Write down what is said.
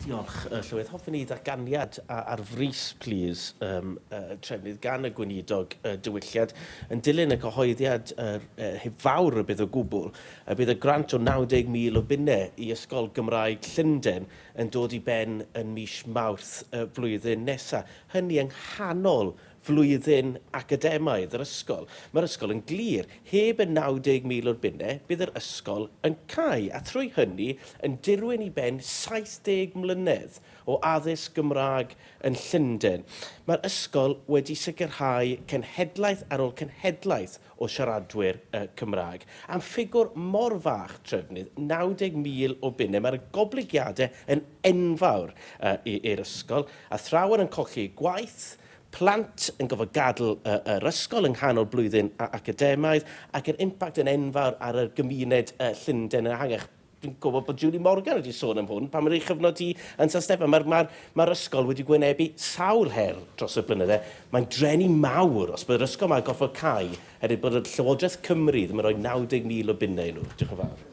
Diolch, Llywydd. Hoffwn i ddarganiad ar frys, please, Trefnydd gan y gweinidog diwylliad yn dilyn y cyhoeddiad heb fawr y bydd o gwbl. Bydd y grant o 90,000 o bunnau i Ysgol Gymraeg Llundain yn dod i ben yn mis Mawrth flwyddyn nesaf. Hynny yng nghanol flwyddyn academaidd yr ysgol. Mae'r ysgol yn glir. Heb y 90,000 o'r bunnau, bydd yr ysgol yn cau. A trwy hynny, yn dirwyn i ben 70 mlynedd o addysg Gymraeg yn Llundain. Mae'r ysgol wedi sicrhau cenhedlaeth ar ôl cenhedlaeth o siaradwyr Cymraeg. Am ffigwr mor fach, Trefnydd, 90,000 o bunnau, mae'r gobligiadau yn enfawr i'r ysgol, a thrawn yn colli gwaith, plant yn gofod gadael yr ysgol yng nghanol blwyddyn academaidd ac yn impact yn enfawr ar y gymuned Llundain yn ehangach. Dwi'n gwybod bod Julie Morgan wedi sôn am hwn pan mae'r ei chyfnod i yn San Steffan. Mae'r ysgol wedi gwynebu sawl her dros y blynydde. Mae'n drenu mawr os bydd yr ysgol mae'n goffod cau, hefyd bod y Llywodraeth Cymru ddim yn rhoi 90,000 o bunnau i nhw. Diolch yn fawr.